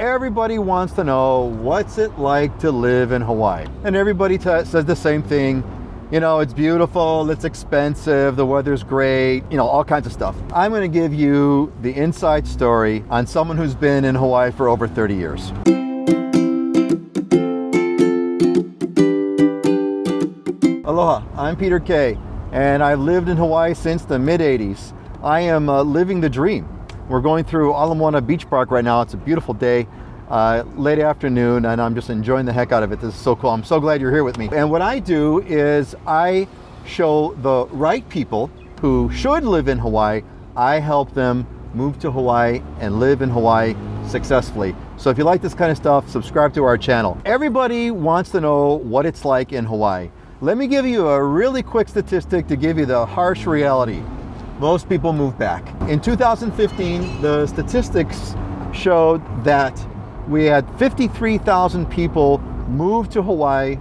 Everybody wants to know, what's it like to live in Hawaii? And everybody says the same thing. You know, it's beautiful, it's expensive, the weather's great, you know, all kinds of stuff. I'm going to give you the inside story on someone who's been in Hawaii for over 30 years. Aloha, I'm Peter Kay, and I've lived in Hawaii since the mid-80s. I am living the dream. We're going through Ala Moana Beach Park right now. It's a beautiful day, late afternoon, and I'm just enjoying the heck out of it. This is so cool. I'm so glad you're here with me. And what I do is I show the right people who should live in Hawaii, I help them move to Hawaii and live in Hawaii successfully. So if you like this kind of stuff, subscribe to our channel. Everybody wants to know what it's like in Hawaii. Let me give you a really quick statistic to give you the harsh reality. Most people move back. In 2015, the statistics showed that we had 53,000 people move to Hawaii,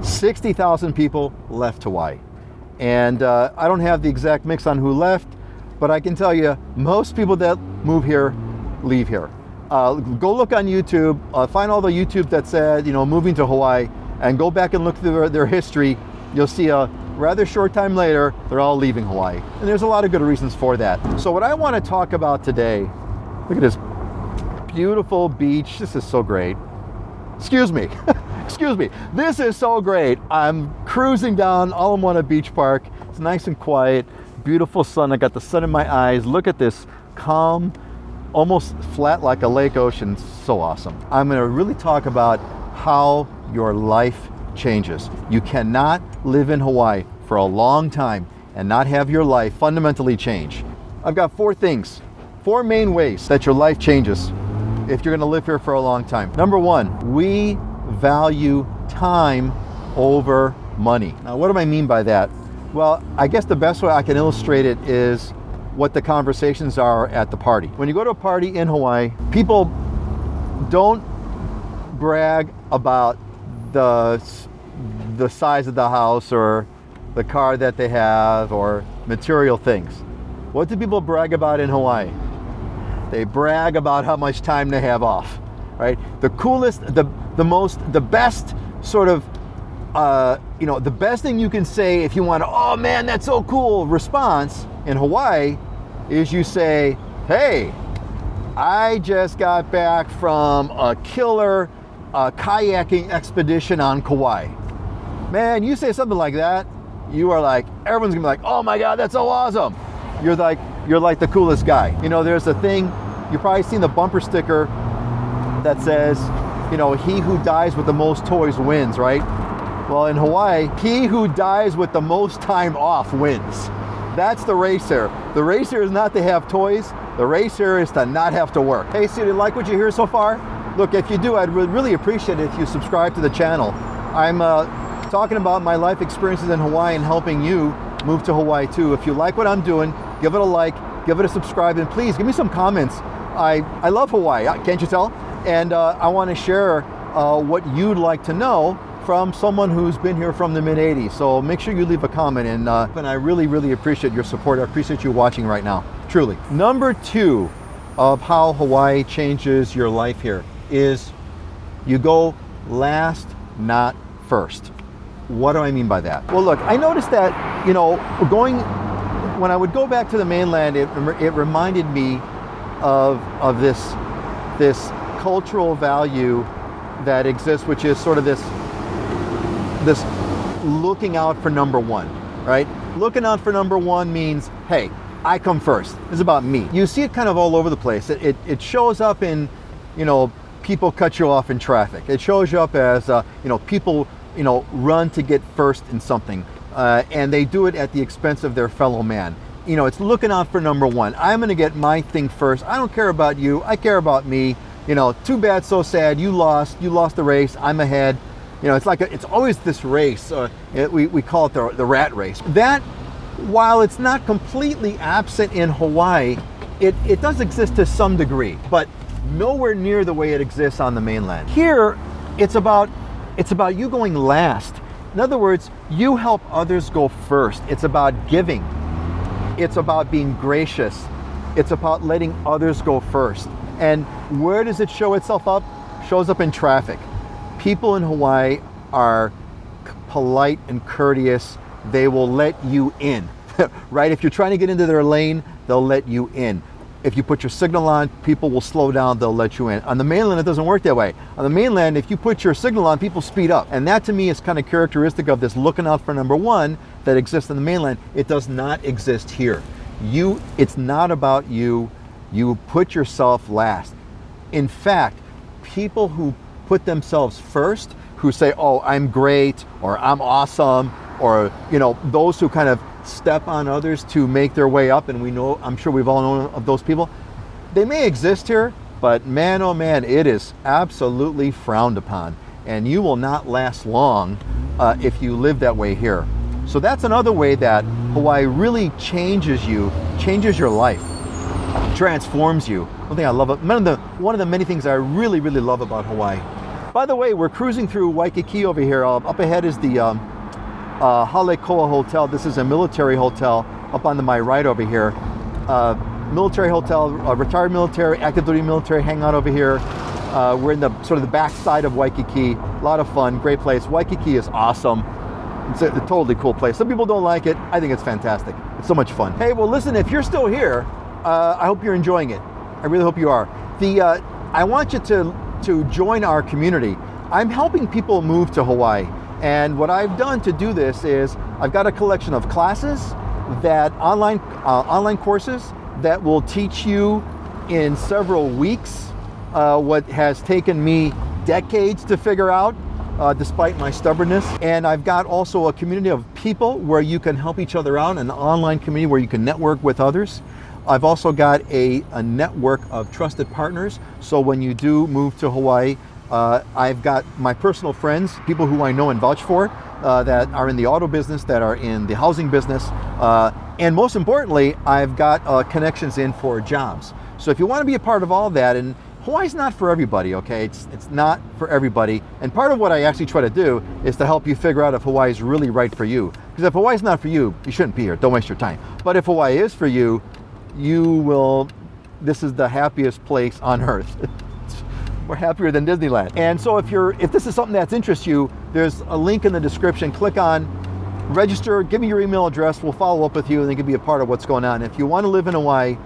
60,000 people left Hawaii. And I don't have the exact mix on who left, but I can tell you most people that move here leave here. Go look on YouTube, find all the YouTube that said, you know, moving to Hawaii, and go back and look through their history. You'll see a rather short time later, they're all leaving Hawaii. And there's a lot of good reasons for that. So what I want to talk about today, look at this beautiful beach. This is so great. Excuse me, excuse me. This is so great. I'm cruising down Ala Moana Beach Park. It's nice and quiet, beautiful sun. I got the sun in my eyes. Look at this calm, almost flat like a lake ocean. So awesome. I'm going to really talk about how your life changes. You cannot live in Hawaii for a long time and not have your life fundamentally change. I've got four main ways that your life changes if you're going to live here for a long time. Number one, we value time over money. Now, what do I mean by that? Well, I guess the best way I can illustrate it is what the conversations are at the party. When you go to a party in Hawaii, people don't brag about the size of the house or the car that they have or material things. What do people brag about in Hawaii? They brag about how much time they have off, right? The coolest, the best sort of, you know, the best thing you can say if you want to, oh man, that's so cool response in Hawaii is you say, hey, I just got back from a killer kayaking expedition on Kauai. Man, you say something like that, you are like, everyone's gonna be like, oh my God, that's so awesome. You're like the coolest guy. You know, there's a thing, you've probably seen the bumper sticker that says, you know, he who dies with the most toys wins, right? Well, in Hawaii, he who dies with the most time off wins. That's the race here. The race here is not to have toys. The race here is to not have to work. Hey, so do you like what you hear so far? Look, if you do, I'd really appreciate it if you subscribe to the channel. I'm talking about my life experiences in Hawaii and helping you move to Hawaii too. If you like what I'm doing, give it a like, give it a subscribe, and please give me some comments. I love Hawaii, can't you tell? And I want to share what you'd like to know from someone who's been here from the mid-80s. So make sure you leave a comment, and I really appreciate your support. I appreciate you watching right now, truly. Number two of how Hawaii changes your life here is you go last, not first. What do I mean by that? Well, look, I noticed that, you know, when I would go back to the mainland, it reminded me of this cultural value that exists, which is sort of this looking out for number one, right? Looking out for number one means, hey, I come first. It's about me. You see it kind of all over the place. It shows up in, you know, people cut you off in traffic. It shows you up as, you know, people, you know, run to get first in something, and they do it at the expense of their fellow man. You know, it's looking out for number one. I'm gonna get my thing first. I don't care about you, I care about me. You know, too bad, so sad, you lost the race, I'm ahead. You know, it's like, it's always this race. We call it the rat race. That, while it's not completely absent in Hawaii, it does exist to some degree, but nowhere near the way it exists on the mainland. Here, it's about you going last. In other words, you help others go first. It's about giving. It's about being gracious. It's about letting others go first. And where does it show itself up? Shows up in traffic. People in Hawaii are polite and courteous. They will let you in, right? If you're trying to get into their lane, they'll let you in. If you put your signal on, people will slow down, they'll let you in. On the mainland, it doesn't work that way. On the mainland, if you put your signal on, people speed up. And that to me is kind of characteristic of this looking out for number one that exists on the mainland. It does not exist here. It's not about you. You put yourself last. In fact, people who put themselves first, who say, oh, I'm great, or I'm awesome, or those who kind of step on others to make their way up, and I'm sure we've all known of those people. They may exist here, but man, oh man, it is absolutely frowned upon, and you will not last long if you live that way here. So that's another way that Hawaii really changes your life, transforms you. One thing I love, one of the many things I really, really love about Hawaii. By the way, we're cruising through Waikiki over here. Up ahead is the Halekoa Hotel. This is a military hotel up on my right over here. Military hotel, retired military, active duty military hang out over here. We're in the sort of the back side of Waikiki. A lot of fun, great place. Waikiki is awesome. It's a totally cool place. Some people don't like it. I think it's fantastic. It's so much fun. Hey, well listen, if you're still here, I hope you're enjoying it. I really hope you are. I want you to join our community. I'm helping people move to Hawaii. And what I've done to do this is I've got a collection of classes, that online courses that will teach you in several weeks what has taken me decades to figure out, despite my stubbornness. And I've got also a community of people where you can help each other out, an online community where you can network with others. I've also got a network of trusted partners. So when you do move to Hawaii, I've got my personal friends, people who I know and vouch for, that are in the auto business, that are in the housing business. And most importantly, I've got connections in for jobs. So if you want to be a part of all that, and Hawaii's not for everybody, okay? It's not for everybody. And part of what I actually try to do is to help you figure out if Hawaii is really right for you. Because if Hawaii's not for you, you shouldn't be here. Don't waste your time. But if Hawaii is for you, this is the happiest place on earth. We're happier than Disneyland. And so if this is something that interests you, there's a link in the description. Click on register, give me your email address, we'll follow up with you, and you can be a part of what's going on. If you want to live in Hawaii,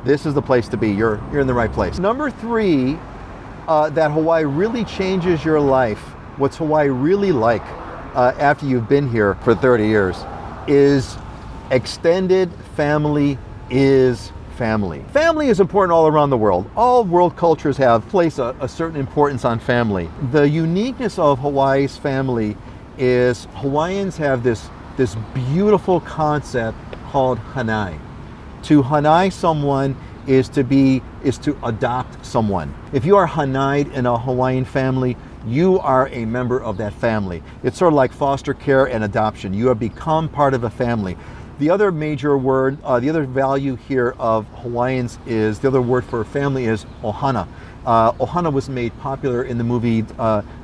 this is the place to be. You're in the right place. Number three, that Hawaii really changes your life. What's Hawaii really like after you've been here for 30 years is extended family is family. Family is important all around the world. All world cultures place a certain importance on family. The uniqueness of Hawaii's family is Hawaiians have this beautiful concept called hanai. To hanai someone is to adopt someone. If you are hanai'd in a Hawaiian family, you are a member of that family. It's sort of like foster care and adoption. You have become part of a family. The other major word, the other value here of Hawaiians is, the other word for family is ohana. Ohana was made popular in the movie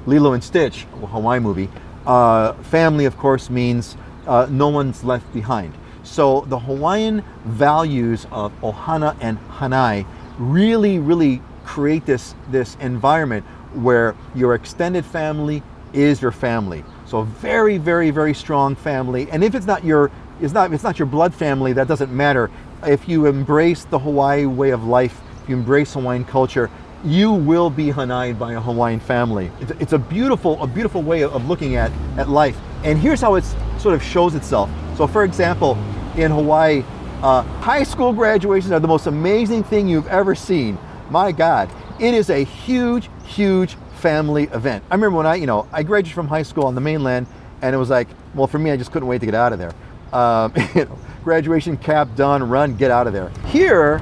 Lilo and Stitch, a Hawaii movie. Family, of course, means no one's left behind. So the Hawaiian values of ohana and hanai really, really create this environment where your extended family is your family. So very, very, very strong family. And if it's not your blood family, that doesn't matter. If you embrace the Hawaii way of life, if you embrace Hawaiian culture, you will be hanai'd by a Hawaiian family. It's a beautiful way of looking at life. And here's how it sort of shows itself. So for example, in Hawaii, high school graduations are the most amazing thing you've ever seen. My God, it is a huge, huge family event. I remember when I graduated from high school on the mainland, and it was like, well, for me, I just couldn't wait to get out of there. Graduation cap done, run, get out of there. Here,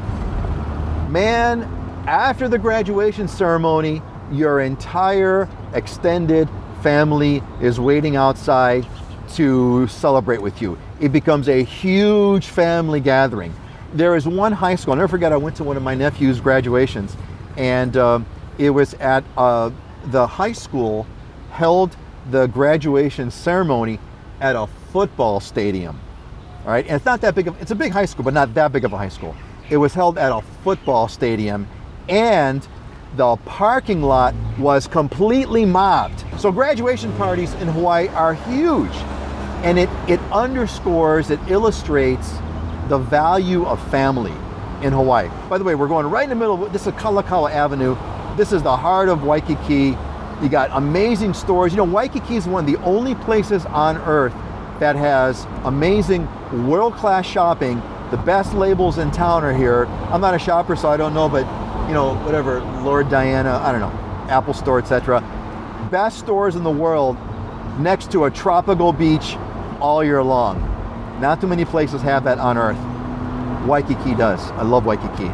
man, after the graduation ceremony, your entire extended family is waiting outside to celebrate with you. It becomes a huge family gathering. There is one high school, I'll never forget, I went to one of my nephew's graduations, and it was at the high school held the graduation ceremony at a football stadium. All right, and it's not that big it's a big high school, but not that big of a high school. It was held at a football stadium, and the parking lot was completely mobbed. So graduation parties in Hawaii are huge, and it underscores, it illustrates the value of family in Hawaii. By the way, we're going right in the middle. This is Kalakaua Avenue. This is the heart of Waikiki. You got amazing stores. You know, Waikiki is one of the only places on earth that has amazing world-class shopping. The best labels in town are here. I'm not a shopper, so I don't know, but you know, whatever, Lord Diana, I don't know, Apple Store, etc. Best stores in the world next to a tropical beach all year long. Not too many places have that on earth. Waikiki does. I love Waikiki.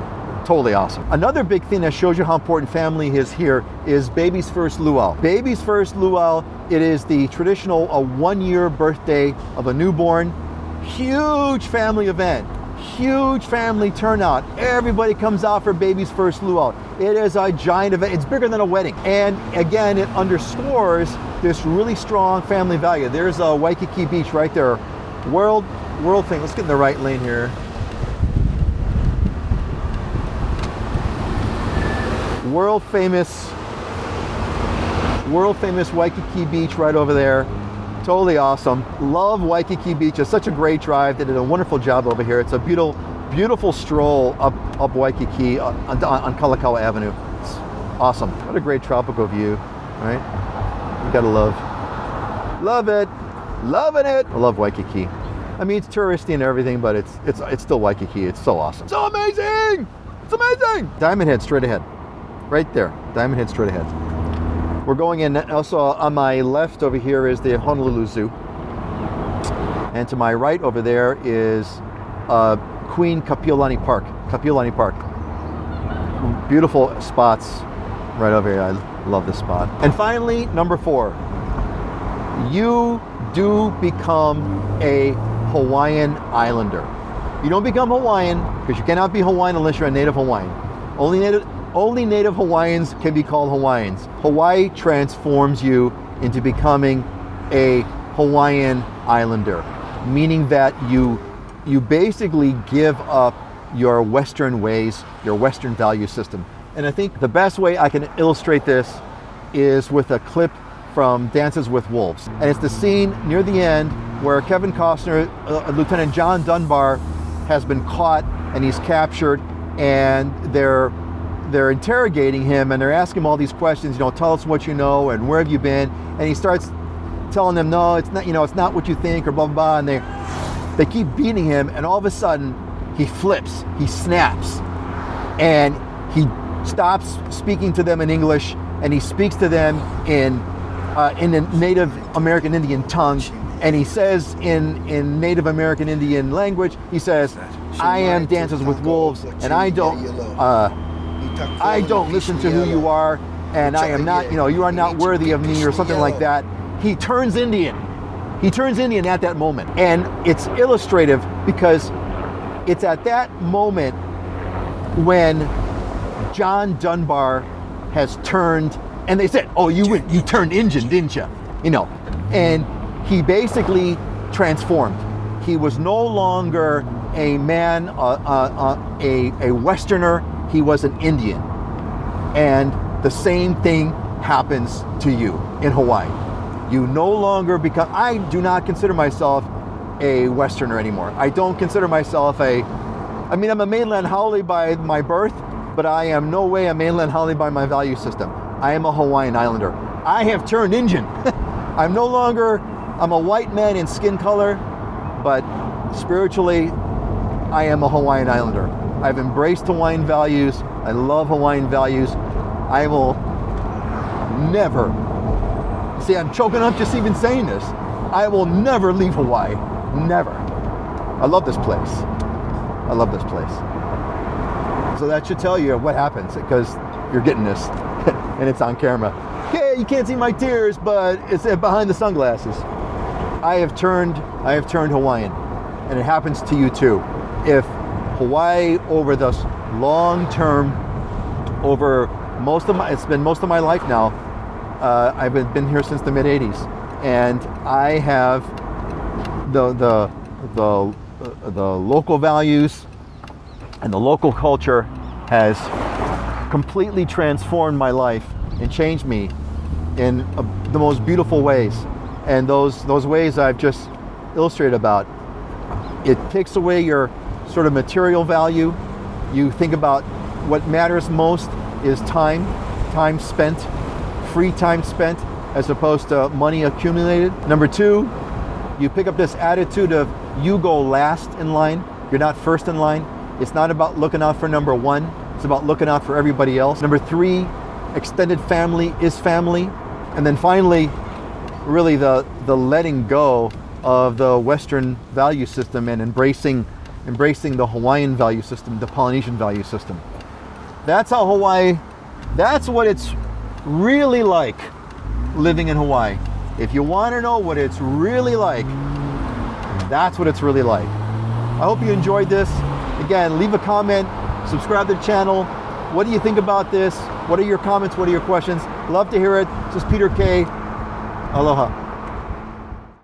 Totally awesome. Another big thing that shows you how important family is here is Baby's First Luau. Baby's First Luau, it is the traditional 1-year birthday of a newborn. Huge family event. Huge family turnout. Everybody comes out for Baby's First Luau. It is a giant event. It's bigger than a wedding. And again, it underscores this really strong family value. There's a Waikiki Beach right there. World famous. Let's get in the right lane here. World famous Waikiki Beach right over there. Totally awesome. Love Waikiki Beach. It's such a great drive. They did a wonderful job over here. It's a beautiful stroll up Waikiki on Kalakaua Avenue. It's awesome. What a great tropical view, right? You gotta love it, loving it. I love Waikiki. I mean, it's touristy and everything, but it's still Waikiki. It's so awesome. So amazing! It's amazing! Diamond Head straight ahead. Right there. Diamond Head straight ahead. We're going in. Also on my left over here is the Honolulu Zoo. And to my right over there is Queen Kapiolani Park. Kapiolani Park. Beautiful spots right over here. I love this spot. And finally, number 4. You do become a Hawaiian Islander. You don't become Hawaiian because you cannot be Hawaiian unless you're a native Hawaiian. Only native Hawaiians can be called Hawaiians. Hawaii transforms you into becoming a Hawaiian Islander, meaning that you basically give up your Western ways, your Western value system. And I think the best way I can illustrate this is with a clip from Dances with Wolves. And it's the scene near the end where Kevin Costner, Lieutenant John Dunbar, has been caught and he's captured, and they're interrogating him and they're asking him all these questions, you know, tell us what you know and where have you been? And he starts telling them, no, it's not, you know, it's not what you think, or blah, blah, blah. And they keep beating him, and all of a sudden he flips, he snaps, and he stops speaking to them in English and he speaks to them in the Native American Indian tongue, and he says in Native American Indian language, he says, I am Dances with Wolves, and I don't listen to who you are, and I am not, you know, you are not worthy of me, or something like that. He turns Indian. He turns Indian at that moment. And it's illustrative because it's at that moment when John Dunbar has turned, and they said, oh, you turned Indian, didn't you? You know, and he basically transformed. He was no longer a man, a Westerner. He was an Indian. And the same thing happens to you in Hawaii. You no longer become, I do not consider myself a Westerner anymore. I don't consider myself I'm a mainland haole by my birth, but I am no way a mainland haole by my value system. I am a Hawaiian Islander. I have turned Indian. I'm a white man in skin color, but spiritually, I am a Hawaiian Islander. I've embraced Hawaiian values. I love Hawaiian values. I will never, see, I'm choking up just even saying this. I will never leave Hawaii. Never. I love this place. I love this place. So that should tell you what happens, because you're getting this and it's on camera. Okay, you can't see my tears, but it's behind the sunglasses. I have turned Hawaiian, and it happens to you too. If Hawaii, over this long term, it's been most of my life now. I've been here since the mid-'80s, and I have the local values and the local culture has completely transformed my life and changed me in the most beautiful ways. And those ways I've just illustrated about. It takes away your sort of material value. You think about what matters most is time spent, free time spent, as opposed to money accumulated. Number two, you pick up this attitude of you go last in line. You're not first in line. It's not about looking out for number one. It's about looking out for everybody else. Number three, extended family is family. And then finally, really the letting go of the Western value system and embracing the Hawaiian value system, the Polynesian value system. That's how Hawaii, that's what it's really like living in Hawaii. If you want to know what it's really like, that's what it's really like. I hope you enjoyed this. Again, leave a comment, subscribe to the channel. What do you think about this? What are your comments? What are your questions? Love to hear it. This is Peter K. Aloha.